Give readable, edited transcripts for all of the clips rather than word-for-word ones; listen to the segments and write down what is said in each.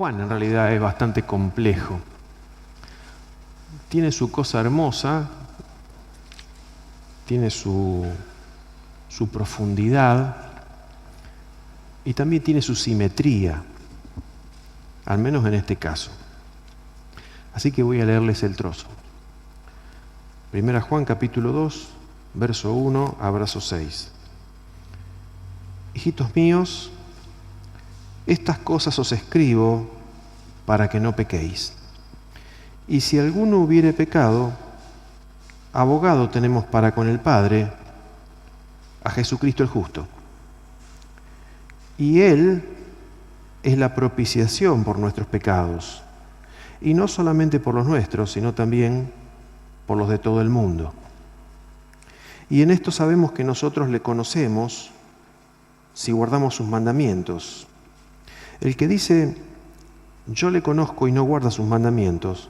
Juan en realidad es bastante complejo. Tiene su cosa hermosa, tiene su profundidad y también tiene su simetría, al menos en este caso. Así que voy a leerles el trozo. Primera Juan capítulo 2, verso 1 a verso 6. Hijitos míos, estas cosas os escribo para que no pequéis. Y si alguno hubiere pecado, abogado tenemos para con el Padre, a Jesucristo el justo. Y Él es la propiciación por nuestros pecados, y no solamente por los nuestros, sino también por los de todo el mundo. Y en esto sabemos que nosotros le conocemos si guardamos sus mandamientos. El que dice, yo le conozco y no guarda sus mandamientos,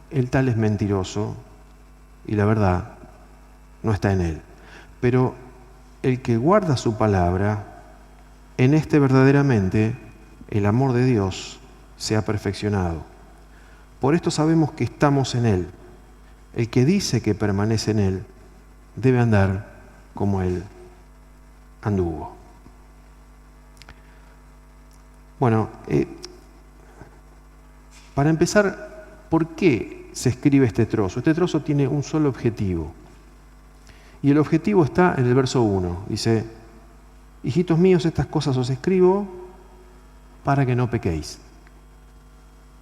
el tal es mentiroso y la verdad no está en él. Pero el que guarda su palabra, en este verdaderamente el amor de Dios se ha perfeccionado. Por esto sabemos que estamos en él. El que dice que permanece en él debe andar como él anduvo. Bueno, para empezar, ¿por qué se escribe este trozo? Este trozo tiene un solo objetivo. Y el objetivo está en el verso 1. Dice, hijitos míos, estas cosas os escribo para que no pequéis.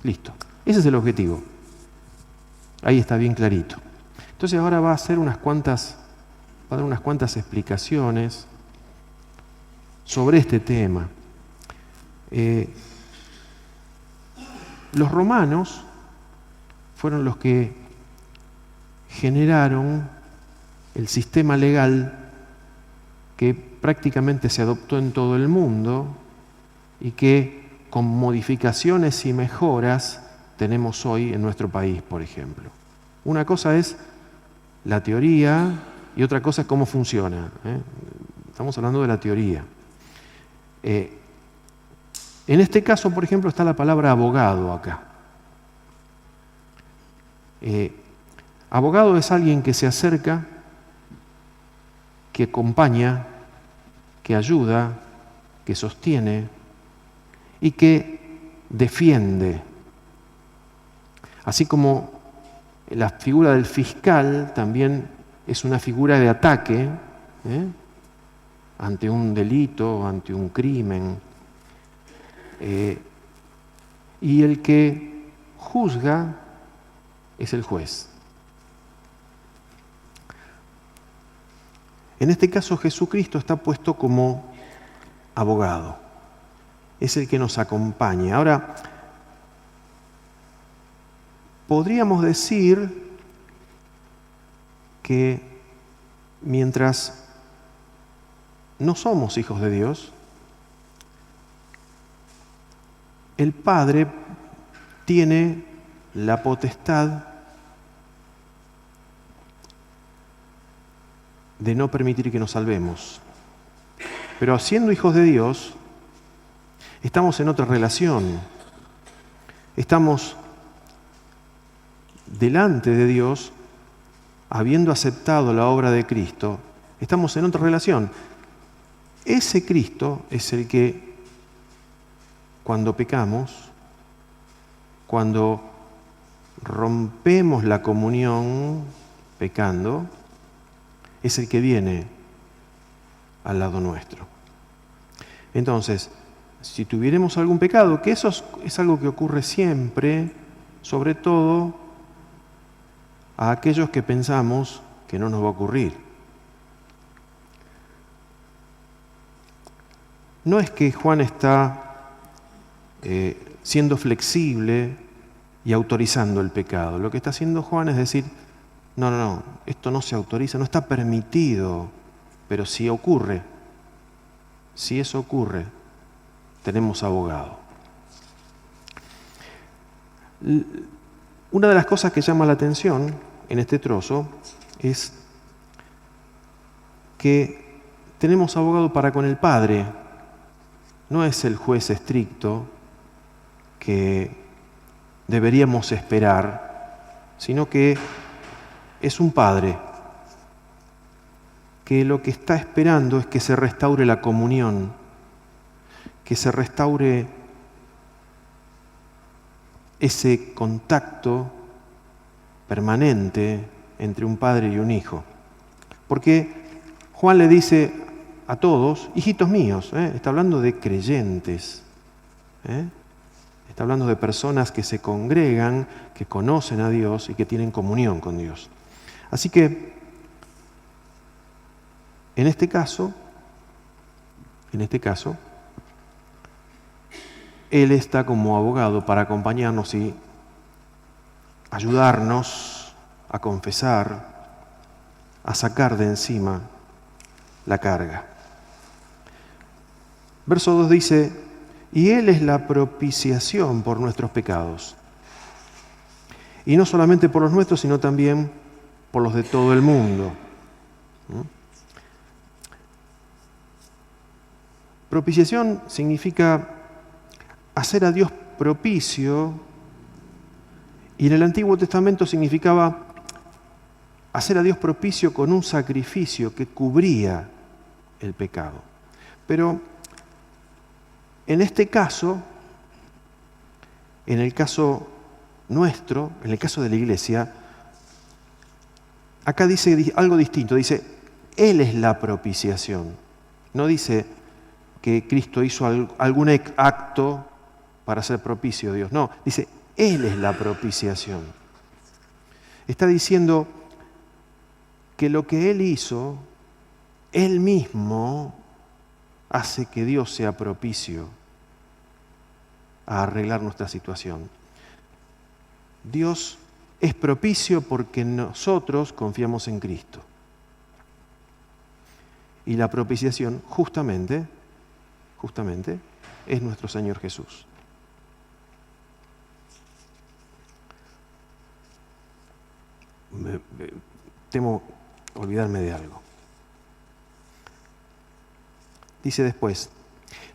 Listo. Ese es el objetivo. Ahí está bien clarito. Entonces ahora va a dar unas cuantas explicaciones sobre este tema. Los romanos fueron los que generaron el sistema legal que prácticamente se adoptó en todo el mundo y que con modificaciones y mejoras tenemos hoy en nuestro país, por ejemplo. Una cosa es la teoría y otra cosa es cómo funciona. Estamos hablando de la teoría. En este caso, por ejemplo, está la palabra abogado acá. Abogado es alguien que se acerca, que acompaña, que ayuda, que sostiene y que defiende. Así como la figura del fiscal también es una figura de ataque ante un delito, ante un crimen. Y el que juzga es el juez. En este caso Jesucristo está puesto como abogado. Es el que nos acompaña. Ahora, podríamos decir que mientras no somos hijos de Dios, el Padre tiene la potestad de no permitir que nos salvemos. Pero siendo hijos de Dios, estamos en otra relación. Estamos delante de Dios, habiendo aceptado la obra de Cristo, estamos en otra relación. Ese Cristo es el que, cuando pecamos, cuando rompemos la comunión pecando, es el que viene al lado nuestro. Entonces, si tuviéramos algún pecado, que eso es algo que ocurre siempre, sobre todo a aquellos que pensamos que no nos va a ocurrir. No es que Juan está siendo flexible y autorizando el pecado. Lo que está haciendo Juan es decir, no, esto no se autoriza, no está permitido, pero si ocurre, si eso ocurre, tenemos abogado. Una de las cosas que llama la atención en este trozo es que tenemos abogado para con el Padre. No es el juez estricto que deberíamos esperar, sino que es un Padre que lo que está esperando es que se restaure la comunión, que se restaure ese contacto permanente entre un padre y un hijo. Porque Juan le dice a todos, hijitos míos, está hablando de creyentes, está hablando de personas que se congregan, que conocen a Dios y que tienen comunión con Dios. Así que, en este caso, Él está como abogado para acompañarnos y ayudarnos a confesar, a sacar de encima la carga. Verso 2 dice, y Él es la propiciación por nuestros pecados. Y no solamente por los nuestros, sino también por los de todo el mundo. Propiciación significa hacer a Dios propicio, y en el Antiguo Testamento significaba hacer a Dios propicio con un sacrificio que cubría el pecado. Pero en este caso, en el caso nuestro, en el caso de la Iglesia, acá dice algo distinto, dice, Él es la propiciación. No dice que Cristo hizo algún acto para ser propicio a Dios. No, dice, Él es la propiciación. Está diciendo que lo que Él hizo, Él mismo hace que Dios sea propicio a arreglar nuestra situación. Dios es propicio porque nosotros confiamos en Cristo. Y la propiciación, justamente, es nuestro Señor Jesús. Temo olvidarme de algo. Dice después,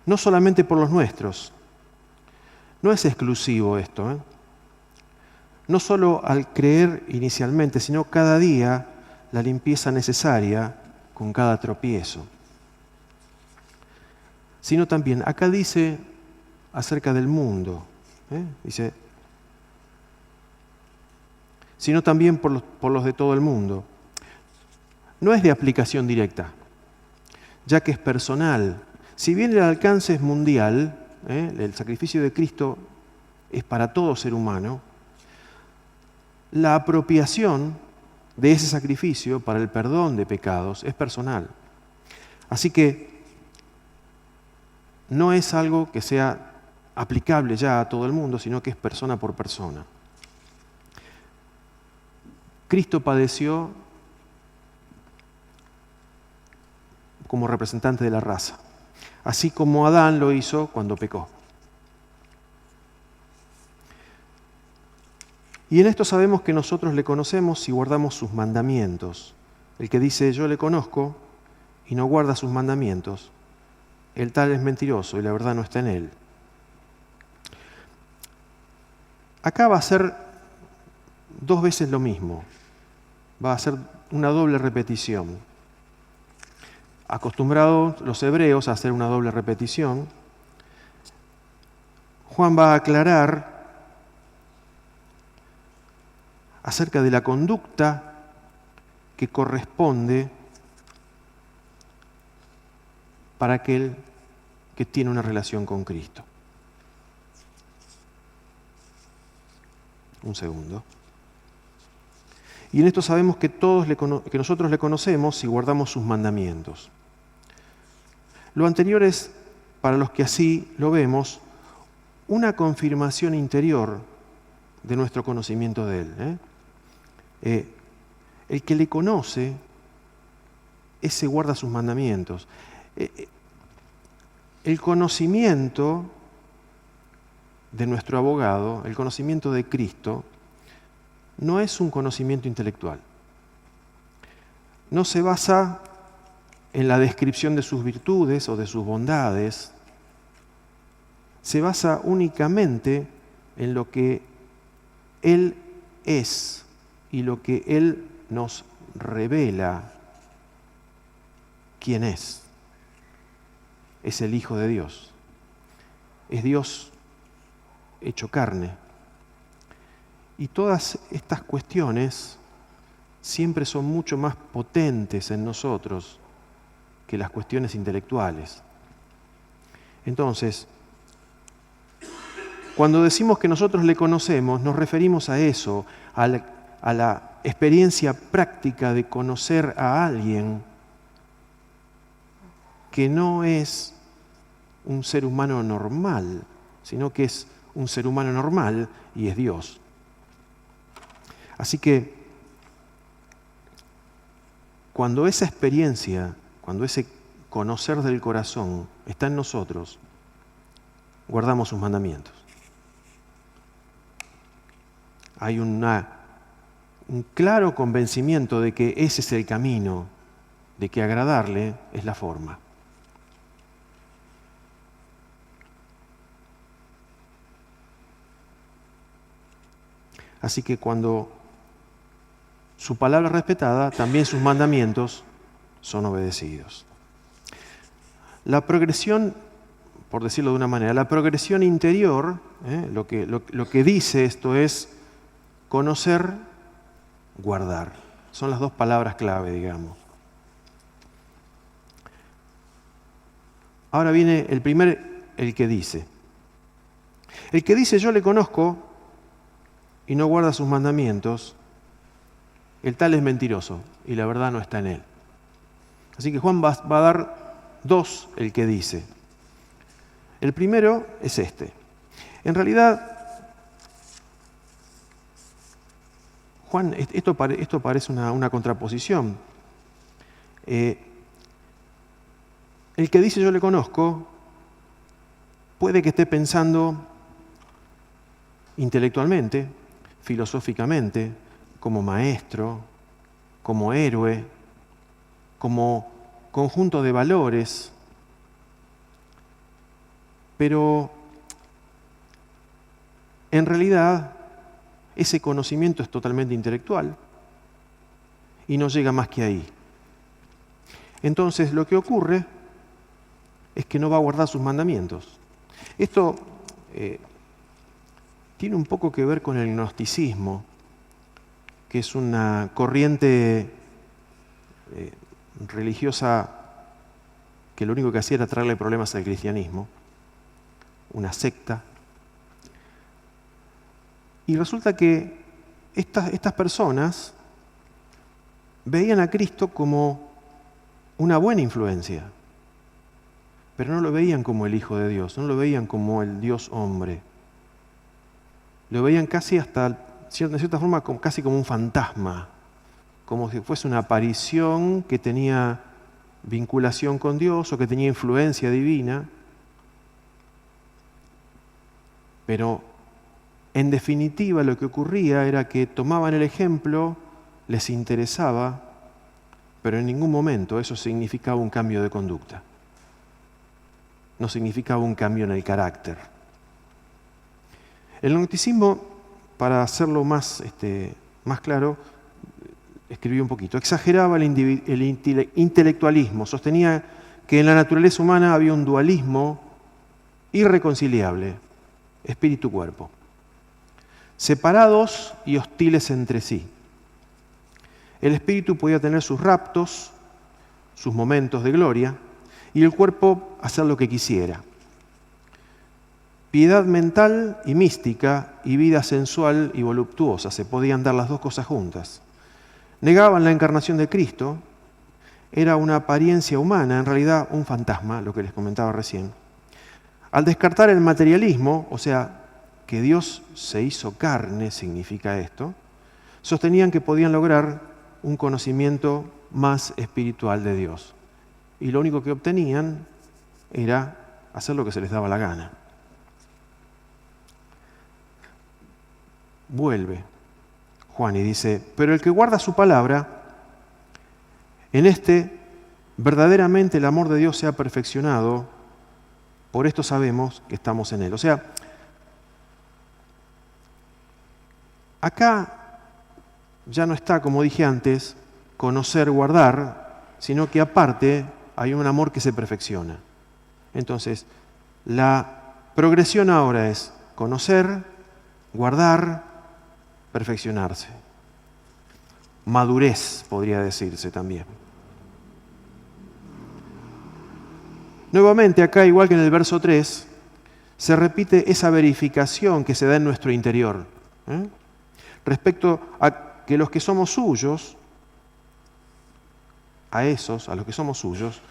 no solamente por los nuestros, no es exclusivo esto, no solo al creer inicialmente, sino cada día la limpieza necesaria con cada tropiezo. Sino también, acá dice acerca del mundo, dice, sino también por los de todo el mundo. No es de aplicación directa, ya que es personal. Si bien el alcance es mundial, el sacrificio de Cristo es para todo ser humano, la apropiación de ese sacrificio para el perdón de pecados es personal. Así que no es algo que sea aplicable ya a todo el mundo, sino que es persona por persona. Cristo padeció como representante de la raza, así como Adán lo hizo cuando pecó. Y en esto sabemos que nosotros le conocemos si guardamos sus mandamientos. El que dice yo le conozco y no guarda sus mandamientos, el tal es mentiroso y la verdad no está en él. Acá va a ser 2 veces lo mismo. Va a ser una doble repetición. Acostumbrados los hebreos a hacer una doble repetición, Juan va a aclarar acerca de la conducta que corresponde para aquel que tiene una relación con Cristo. Un segundo. Y en esto sabemos que que nosotros le conocemos si guardamos sus mandamientos. Lo anterior es, para los que así lo vemos, una confirmación interior de nuestro conocimiento de Él. El que le conoce, ese guarda sus mandamientos. El conocimiento de nuestro abogado, el conocimiento de Cristo, no es un conocimiento intelectual. No se basa en la descripción de sus virtudes o de sus bondades. Se basa únicamente en lo que Él es y lo que Él nos revela quién es. Es el Hijo de Dios. Es Dios hecho carne. Y todas estas cuestiones siempre son mucho más potentes en nosotros que las cuestiones intelectuales. Entonces, cuando decimos que nosotros le conocemos, nos referimos a eso, a la experiencia práctica de conocer a alguien que no es un ser humano normal, sino que es un ser humano normal y es Dios. Así que cuando esa experiencia, cuando ese conocer del corazón está en nosotros, guardamos sus mandamientos. Hay un claro convencimiento de que ese es el camino, de que agradarle es la forma. Así que cuando su palabra es respetada, también sus mandamientos son obedecidos. La progresión, por decirlo de una manera, la progresión interior, lo que dice esto es conocer, guardar. Son las dos palabras clave, digamos. Ahora viene el que dice. El que dice yo le conozco y no guarda sus mandamientos, el tal es mentiroso y la verdad no está en él. Así que Juan va a dar dos el que dice. El primero es este. En realidad, Juan, esto parece una contraposición. El que dice yo le conozco puede que esté pensando intelectualmente, filosóficamente, como maestro, como héroe, como conjunto de valores, pero en realidad ese conocimiento es totalmente intelectual y no llega más que ahí. Entonces lo que ocurre es que no va a guardar sus mandamientos. Esto tiene un poco que ver con el gnosticismo, que es una corriente religiosa que lo único que hacía era traerle problemas al cristianismo, una secta. Y resulta que estas personas veían a Cristo como una buena influencia, pero no lo veían como el Hijo de Dios, no lo veían como el Dios hombre. Lo veían casi hasta, de cierta forma, casi como un fantasma, como si fuese una aparición que tenía vinculación con Dios o que tenía influencia divina. Pero en definitiva lo que ocurría era que tomaban el ejemplo, les interesaba, pero en ningún momento eso significaba un cambio de conducta. No significaba un cambio en el carácter. El gnosticismo, para hacerlo más claro, escribí un poquito, exageraba el intelectualismo, sostenía que en la naturaleza humana había un dualismo irreconciliable, espíritu-cuerpo, separados y hostiles entre sí. El espíritu podía tener sus raptos, sus momentos de gloria, y el cuerpo hacer lo que quisiera. Piedad mental y mística y vida sensual y voluptuosa, se podían dar las dos cosas juntas. Negaban la encarnación de Cristo, era una apariencia humana, en realidad un fantasma, lo que les comentaba recién. Al descartar el materialismo, o sea, que Dios se hizo carne, significa esto, sostenían que podían lograr un conocimiento más espiritual de Dios. Y lo único que obtenían era hacer lo que se les daba la gana. Vuelve Juan y dice, pero el que guarda su palabra, en este verdaderamente el amor de Dios se ha perfeccionado, por esto sabemos que estamos en él. O sea, Acá ya no está, como dije antes, conocer, guardar, sino que aparte hay un amor que se perfecciona. Entonces, la progresión ahora es conocer, guardar, perfeccionarse. Madurez, podría decirse también. Nuevamente, acá, igual que en el verso 3, se repite esa verificación que se da en nuestro interior. Respecto a que los que somos suyos, a los que somos suyos,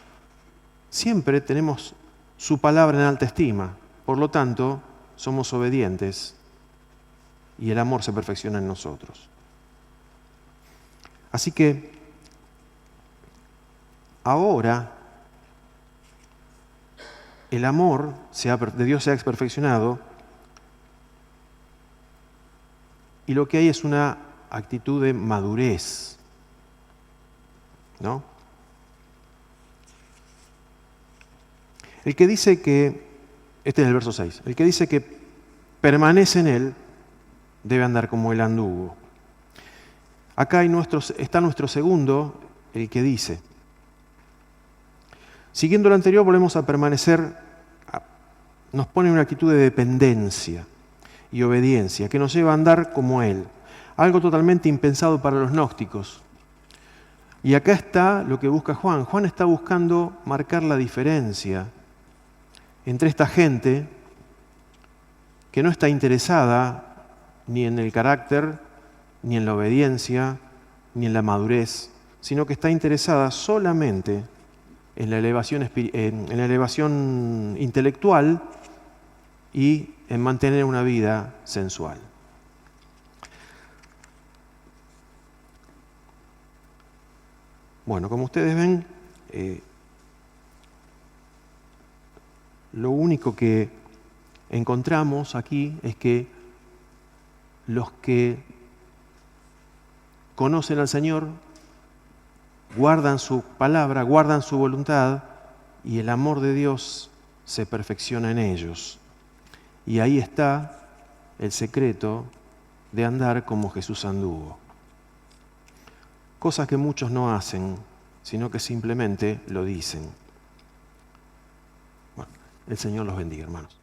siempre tenemos su palabra en alta estima. Por lo tanto, somos obedientes y el amor se perfecciona en nosotros. Así que ahora el amor de Dios se ha perfeccionado y lo que hay es una actitud de madurez, ¿no? El que dice que, este es el verso 6, el que dice que permanece en él debe andar como él anduvo. Acá está nuestro segundo, el que dice. Siguiendo lo anterior, volvemos a permanecer, nos pone una actitud de dependencia y obediencia, que nos lleva a andar como Él. Algo totalmente impensado para los gnósticos. Y acá está lo que busca Juan. Juan está buscando marcar la diferencia entre esta gente que no está interesada ni en el carácter, ni en la obediencia, ni en la madurez, sino que está interesada solamente en la elevación intelectual y en mantener una vida sensual. Bueno, como ustedes ven, lo único que encontramos aquí es que los que conocen al Señor guardan su palabra, guardan su voluntad y el amor de Dios se perfecciona en ellos. Y ahí está el secreto de andar como Jesús anduvo. Cosas que muchos no hacen, sino que simplemente lo dicen. Bueno, el Señor los bendiga, hermanos.